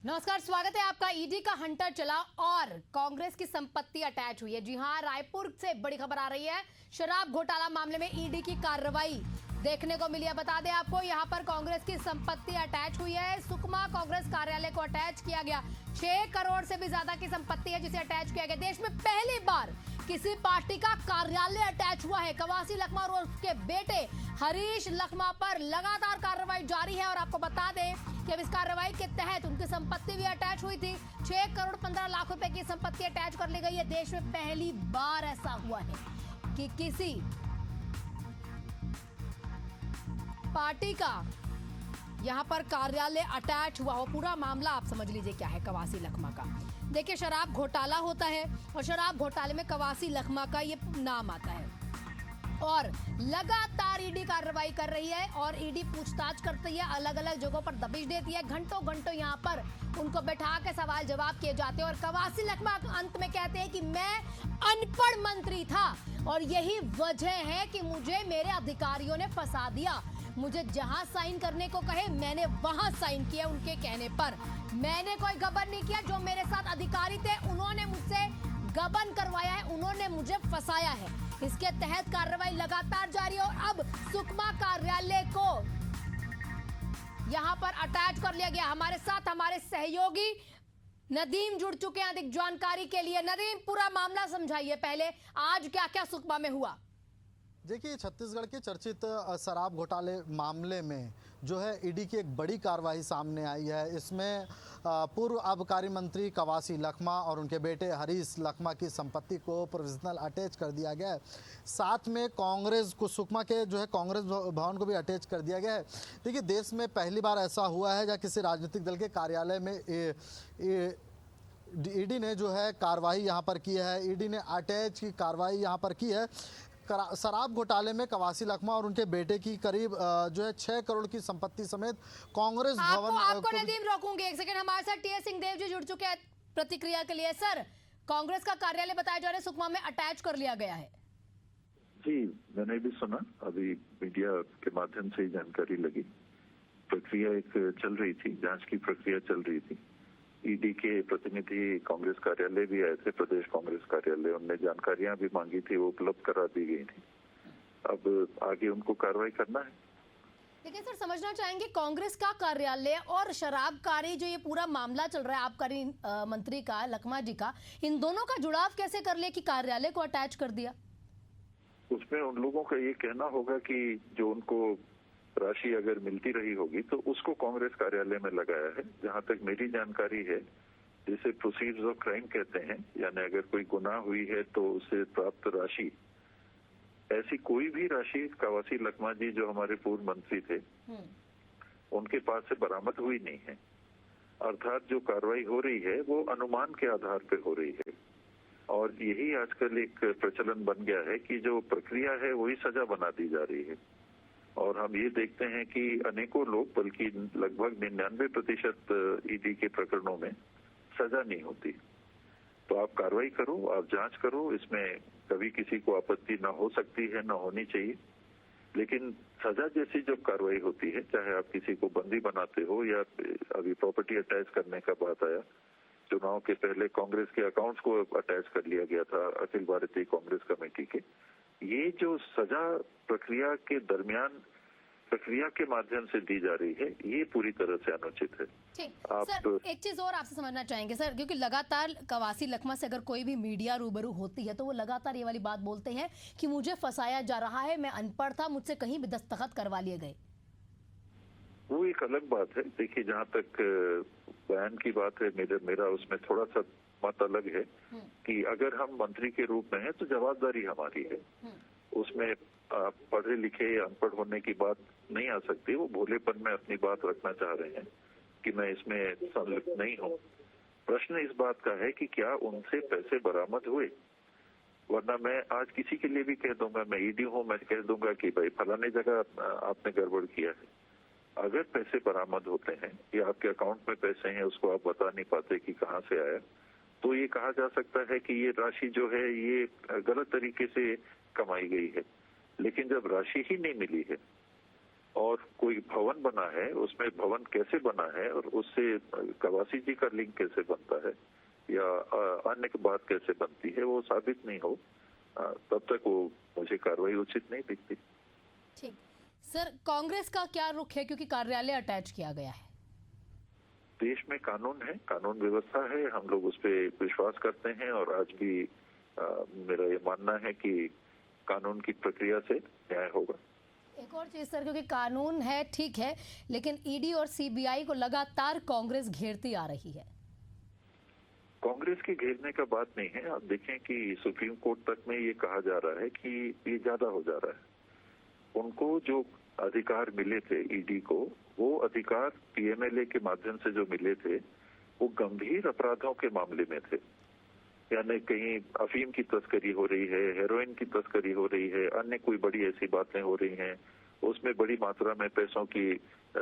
नमस्कार, स्वागत है आपका। ईडी का हंटर चला और कांग्रेस की संपत्ति अटैच हुई है। जी हां, रायपुर से बड़ी खबर आ रही है। शराब घोटाला मामले में ईडी की कार्रवाई देखने को मिली है। बता दें आपको, यहां पर कांग्रेस की संपत्ति अटैच हुई है। सुकमा कांग्रेस कार्यालय को अटैच किया गया। 6 करोड़ से भी ज्यादा की संपत्ति है जिसे अटैच किया गया। देश में पहली बार किसी पार्टी का कार्यालय अटैच हुआ है। कवासी लखमा और उसके बेटे हरीश लखमा पर लगातार कार्रवाई जारी है और आपको बता दें कि अब इस कार्रवाई के तहत उनकी संपत्ति भी अटैच हुई थी। 6 करोड़ 15 लाख रुपए की संपत्ति अटैच कर ली गई है। देश में पहली बार ऐसा हुआ है कि किसी पार्टी का यहां पर कार्यालय अटैच हुआ हो। पूरा मामला आप समझ लीजिए क्या है कवासी लखमा का। देखिए, शराब घोटाला होता है और शराब घोटाले में कवासी लखमा का ये नाम आता है और लगातार ईडी कार्रवाई कर रही है और ईडी पूछताछ करती है, अलग अलग जगहों पर दबिश देती है। घंटों घंटों यहाँ पर उनको बैठा के सवाल जवाब किए जाते हैं और कवासी लखमा अंत में कहते हैं कि मैं अनपढ़ मंत्री था और यही वजह है कि मुझे मेरे अधिकारियों ने फंसा दिया। मुझे जहां साइन करने को कहे मैंने वहां साइन किया उनके कहने पर। मैंने कोई गबन नहीं किया। जो मेरे साथ अधिकारी थे उन्होंने मुझसे गबन करवाया है, उन्होंने मुझे फंसाया है। इसके तहत कार्रवाई लगातार जारी है और अब सुकमा कार्यालय को यहां पर अटैच कर लिया गया। हमारे साथ हमारे सहयोगी नदीम जुड़ चुके हैं अधिक जानकारी के लिए। नदीम, पूरा मामला समझाइए पहले, आज क्या क्या सुकमा में हुआ। देखिए, छत्तीसगढ़ के चर्चित शराब घोटाले मामले में जो है ईडी की एक बड़ी कार्रवाई सामने आई है। इसमें पूर्व आबकारी मंत्री कवासी लखमा और उनके बेटे हरीश लखमा की संपत्ति को प्रोविजनल अटैच कर दिया गया है। साथ में कांग्रेस को सुकमा के जो है कांग्रेस भवन को भी अटैच कर दिया गया है। देखिए, देश में पहली बार ऐसा हुआ है जहाँ किसी राजनीतिक दल के कार्यालय में ईडी ने जो है कार्रवाई यहाँ पर की है। ईडी ने अटैच की कार्रवाई यहाँ पर की है। शराब घोटाले में कवासी लखमा और उनके बेटे की करीब जो है 6 करोड़ की संपत्ति समेत कांग्रेस भवन आपको नदीम रोकूंगी एक सेकंड। हमारे साथ टीएस सिंहदेव जी जुड़ चुके हैं प्रतिक्रिया के लिए। सर, कांग्रेस का कार्यालय बताया जा रहा है सुकमा में अटैच कर लिया गया है। जी, मैंने भी सुना। अभी मीडिया के माध्यम से जानकारी लगी। प्रक्रिया एक चल रही थी, जांच की प्रक्रिया चल रही थी। ईडी के प्रतिनिधि कांग्रेस कार्यालय भी आए थे, प्रदेश कांग्रेस कार्यालय। उनने जानकारियां भी मांगी थी, वो उपलब्ध करा दी गई थी। अब आगे उनको कार्रवाई करना है। लेकिन सर, समझना चाहेंगे कांग्रेस का कार्यालय और शराबकारी जो ये पूरा मामला चल रहा है आबकारी मंत्री का, लखमा जी का, इन दोनों का जुड़ाव कैसे कर लिया कि कार्यालय को अटैच कर दिया? उसमें उन लोगों का ये कहना होगा कि जो उनको राशि अगर मिलती रही होगी तो उसको कांग्रेस कार्यालय में लगाया है। जहां तक मेरी जानकारी है, जिसे प्रोसीड्स ऑफ क्राइम कहते हैं, यानी अगर कोई गुनाह हुई है तो उससे प्राप्त राशि, ऐसी कोई भी राशि कवासी लखमा जी जो हमारे पूर्व मंत्री थे उनके पास से बरामद हुई नहीं है। अर्थात जो कार्रवाई हो रही है वो अनुमान के आधार पर हो रही है और यही आजकल एक प्रचलन बन गया है कि जो प्रक्रिया है वही सजा बना दी जा रही है। और हम ये देखते हैं कि अनेकों लोग, बल्कि लगभग 99% ईडी के प्रकरणों में सजा नहीं होती। तो आप कार्रवाई करो, आप जांच करो, इसमें कभी किसी को आपत्ति ना हो सकती है, ना होनी चाहिए। लेकिन सजा जैसी जब कार्रवाई होती है, चाहे आप किसी को बंदी बनाते हो या अभी प्रॉपर्टी अटैच करने का बात आया, चुनाव के पहले कांग्रेस के अकाउंट्स को अटैच कर लिया गया था अखिल भारतीय कांग्रेस कमेटी के। ये जो सजा प्रक्रिया के दरमियान प्रक्रिया के माध्यम से दी जा रही है, ये पूरी तरह से अनुचित है। ठीक सर, एक चीज और आपसे समझना चाहेंगे सर, क्योंकि लगातार कवासी लखमा से अगर कोई भी मीडिया रूबरू होती है तो वो लगातार ये वाली बात बोलते हैं कि मुझे फंसाया जा रहा है, मैं अनपढ़ था, मुझसे कहीं भी दस्तखत करवा लिए गए। वो एक अलग बात है। देखिए, जहाँ तक बयान की बात है, मेरा उसमें थोड़ा सा मत अलग है कि अगर हम मंत्री के रूप में हैं तो जवाबदारी हमारी है। उसमें पढ़े लिखे या अनपढ़ होने की बात नहीं आ सकती। वो भोलेपन में अपनी बात रखना चाह रहे हैं कि मैं इसमें संलिप्त नहीं हूँ। प्रश्न इस बात का है कि क्या उनसे पैसे बरामद हुए? वरना मैं आज किसी के लिए भी कह दूंगा, मैं ईडी हूँ, मैं कह दूंगा कि भाई फलाने जगह आपने गड़बड़ किया है। अगर पैसे बरामद होते हैं या आपके अकाउंट में पैसे हैं, उसको आप बता नहीं पाते कि कहाँ से आया, तो ये कहा जा सकता है कि ये राशि जो है ये गलत तरीके से कमाई गई है। लेकिन जब राशि ही नहीं मिली है और कोई भवन बना है, उसमें भवन कैसे बना है और उससे कवासी जी का लिंक कैसे बनता है या अन्य बात कैसे बनती है, वो साबित नहीं हो तब तक वो मुझे कार्रवाई उचित नहीं दिखती। ठीक सर, कांग्रेस का क्या रुख है, क्योंकि कार्यालय अटैच किया गया है? देश में कानून है, कानून व्यवस्था है, हम लोग उस पर विश्वास करते हैं और आज भी मेरा ये मानना है कि कानून की प्रक्रिया से न्याय होगा। एक और चीज सर, क्योंकि कानून है ठीक है, लेकिन ईडी और सीबीआई को लगातार कांग्रेस घेरती आ रही है। कांग्रेस की घेरने का बात नहीं है। आप देखें कि सुप्रीम कोर्ट तक में ये कहा जा रहा है कि ये ज्यादा हो जा रहा है। उनको जो अधिकार मिले थे ईडी को, वो अधिकार पीएमएलए के माध्यम से जो मिले थे, वो गंभीर अपराधों के मामले में थे। यानी कहीं अफीम की तस्करी हो रही है, हेरोइन की तस्करी हो रही है, अन्य कोई बड़ी ऐसी बातें हो रही हैं, उसमें बड़ी मात्रा में पैसों की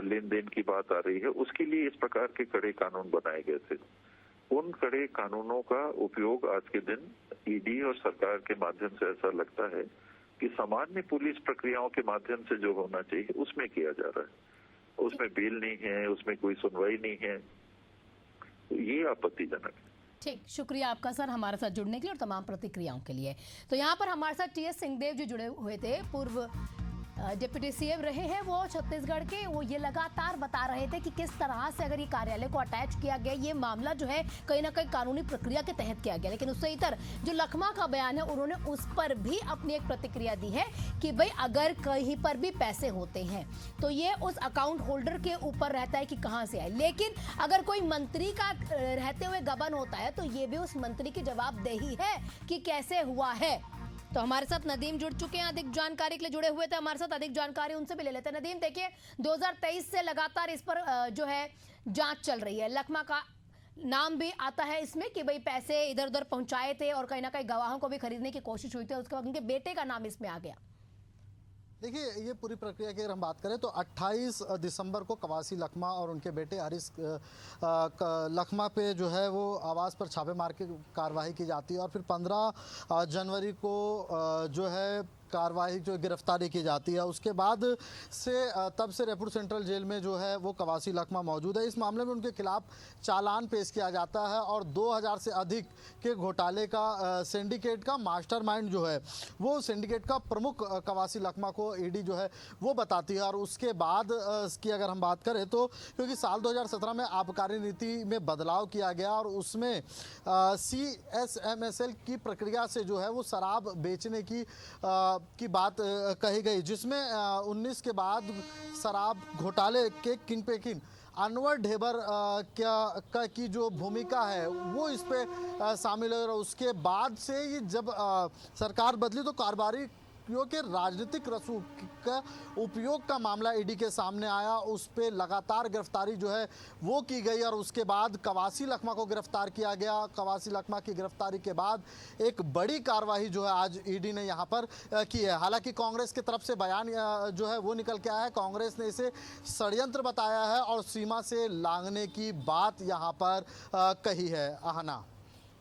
लेन देन की बात आ रही है। उसके लिए इस प्रकार के कड़े कानून बनाए गए थे। उन कड़े कानूनों का उपयोग आज के दिन ईडी और सरकार के माध्यम से ऐसा लगता है कि सामान्य पुलिस प्रक्रियाओं के माध्यम से जो होना चाहिए उसमें किया जा रहा है। उसमें बेल नहीं है, उसमें कोई सुनवाई नहीं है, तो ये आपत्तिजनक है। ठीक, शुक्रिया आपका सर हमारे साथ जुड़ने के लिए और तमाम प्रतिक्रियाओं के लिए। तो यहाँ पर हमारे साथ टीएस सिंहदेव जी जुड़े हुए थे, पूर्व डिप्टी सीएम रहे हैं वो छत्तीसगढ़ के। वो ये लगातार बता रहे थे कि किस तरह से अगर ये कार्यालय को अटैच किया गया, ये मामला जो है कहीं ना कहीं कानूनी प्रक्रिया के तहत किया गया। लेकिन उससे इतर जो लखमा का बयान है, उन्होंने उस पर भी अपनी एक प्रतिक्रिया दी है कि भाई अगर कहीं पर भी पैसे होते हैं तो ये उस अकाउंट होल्डर के ऊपर रहता है कि कहाँ से आए, लेकिन अगर कोई मंत्री का रहते हुए गबन होता है तो ये भी उस मंत्री की जवाबदेही है कि कैसे हुआ है। तो हमारे साथ नदीम जुड़ चुके हैं, अधिक जानकारी के लिए जुड़े हुए थे हमारे साथ। अधिक जानकारी उनसे भी ले लेते हैं। नदीम, देखिए 2023 से लगातार इस पर जो है जांच चल रही है। लखमा का नाम भी आता है इसमें कि भाई पैसे इधर उधर पहुंचाए थे और कहीं ना कहीं गवाहों को भी खरीदने की कोशिश हुई थी, उसके बाद उनके बेटे का नाम इसमें आ गया। देखिए, ये पूरी प्रक्रिया की अगर हम बात करें तो 28 दिसंबर को कवासी लखमा और उनके बेटे हरीश लखमा पे जो है वो आवास पर छापेमार की कार्रवाई की जाती है और फिर 15 जनवरी को जो है कार्रवाई जो गिरफ्तारी की जाती है। उसके बाद से तब से रायपुर सेंट्रल जेल में जो है वो कवासी लखमा मौजूद है। इस मामले में उनके खिलाफ चालान पेश किया जाता है और 2000 से अधिक के घोटाले का सिंडिकेट का मास्टरमाइंड जो है वो सिंडिकेट का प्रमुख कवासी लखमा को ईडी जो है वो बताती है। और उसके बाद की अगर हम बात करें तो क्योंकि साल 2017 में आबकारी नीति में बदलाव किया गया और उसमें CSMSL की प्रक्रिया से जो है वो शराब बेचने की बात कही गई, जिसमें 19 के बाद शराब घोटाले के किंग पे किंग अनवर ढेबर की जो भूमिका है वो इस पे शामिल है। और उसके बाद से ये जब सरकार बदली तो कारोबारी के राजनीतिक रसूख का उपयोग का मामला ईडी के सामने आया। उस पे लगातार गिरफ्तारी जो है वो की गई और उसके बाद कवासी लखमा को गिरफ्तार किया गया। कवासी लखमा की गिरफ्तारी के बाद एक बड़ी कार्रवाई जो है आज ईडी ने यहाँ पर की है। हालांकि कांग्रेस की तरफ से बयान जो है वो निकल के आया है। कांग्रेस ने इसे षड्यंत्र बताया है और सीमा से लांघने की बात यहाँ पर कही है। आहना,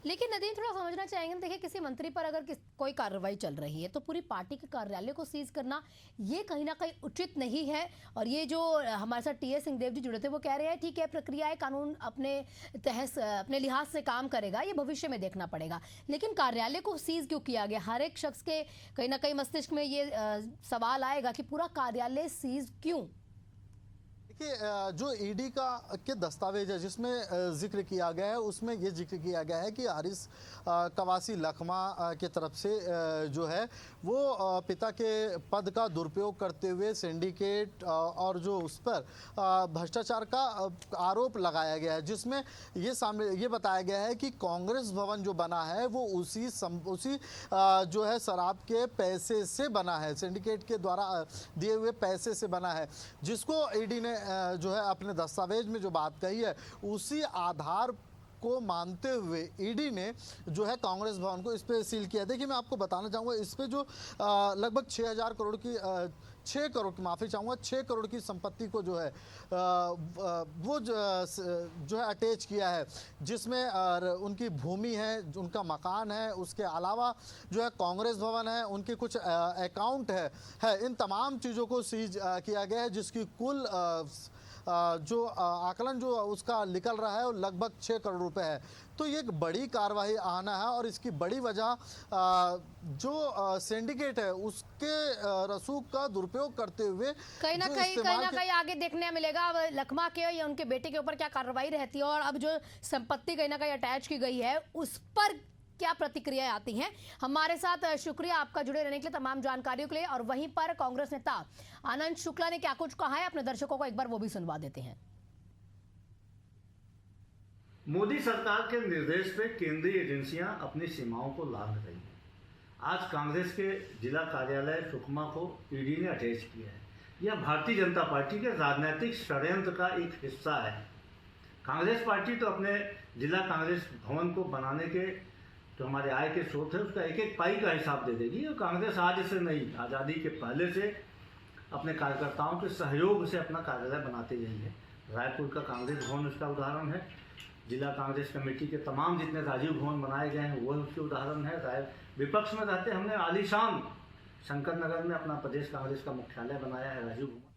लेकिन नदीम थोड़ा समझना चाहेंगे, देखिए किसी मंत्री पर अगर कोई कार्रवाई चल रही है तो पूरी पार्टी के कार्यालय को सीज करना ये कहीं ना कहीं उचित नहीं है। और ये जो हमारे साथ टीएस सिंहदेव जी जुड़े थे वो कह रहे हैं ठीक है, प्रक्रिया है, कानून अपने लिहाज से काम करेगा, ये भविष्य में देखना पड़ेगा, लेकिन कार्यालय को सीज क्यों किया गया? हर एक शख्स के कहीं ना कहीं मस्तिष्क में ये सवाल आएगा कि पूरा कार्यालय सीज क्यों? देखिए, जो ईडी के दस्तावेज है जिसमें जिक्र किया गया है उसमें ये जिक्र किया गया है कि हरीश कवासी लखमा की तरफ से जो है वो पिता के पद का दुरुपयोग करते हुए सिंडिकेट और जो उस पर भ्रष्टाचार का आरोप लगाया गया है, जिसमें ये बताया गया है कि कांग्रेस भवन जो बना है वो उसी जो है शराब के पैसे से बना है, सिंडिकेट के द्वारा दिए हुए पैसे से बना है, जिसको ईडी ने जो है अपने दस्तावेज में जो बात कही है उसी आधार को मानते हुए ईडी ने जो है कांग्रेस भवन को इस पे सील किया। देखिए, मैं आपको बताना चाहूँगा, इस पे जो लगभग 6 करोड़ की 6 करोड़ की, माफ़ी चाहूँगा, 6 करोड़ की संपत्ति को जो है वो जो है अटैच किया है, जिसमें उनकी भूमि है, उनका मकान है, उसके अलावा जो है कांग्रेस भवन है, उनके कुछ अकाउंट है, इन तमाम चीज़ों को सीज किया गया है, जिसकी कुल जो आकलन जो उसका निकल रहा है वो लगभग 6 करोड़ रुपए है। तो ये एक बड़ी कार्रवाई आना है और इसकी बड़ी वजह जो सिंडिकेट है उसके रसूख का दुरुपयोग करते हुए कहीं ना कहीं आगे देखने मिलेगा अब लखमा के या उनके बेटे के ऊपर क्या कार्रवाई रहती है, और अब जो संपत्ति कहीं ना कहीं अटैच की गई है उस पर क्या प्रतिक्रिया आती हैं। हमारे साथ शुक्रिया आपका जुड़े रहने के लिए, तमाम जानकारियों के लिए। और वहीं पर कांग्रेस नेता आनंद शुक्ला ने क्या कुछ कहा है अपने दर्शकों को एक बार वो भी सुनवा देते हैं। मोदी सरकार के निर्देश पे केंद्रीय एजेंसियां अपनी सीमाओं को लांघ रही हैं। आज कांग्रेस के जिला कार्यालय सुकमा को ईडी ने अटैच किया है। यह भारतीय जनता पार्टी के राजनीतिक षड्यंत्र का एक हिस्सा है। कांग्रेस पार्टी तो अपने जिला कांग्रेस भवन को बनाने के जो हमारे आय के स्रोत है उसका एक एक पाई का हिसाब दे देगी। और कांग्रेस आज से नहीं, आज़ादी के पहले से अपने कार्यकर्ताओं के सहयोग से अपना कार्यालय बनाती रही है। रायपुर का कांग्रेस भवन उसका उदाहरण है। जिला कांग्रेस कमेटी के तमाम जितने राजीव भवन बनाए गए हैं वो उसके उदाहरण है। विपक्ष में रहते हमने आलीशान शंकर नगर में अपना प्रदेश कांग्रेस का मुख्यालय बनाया है, राजीव भवन।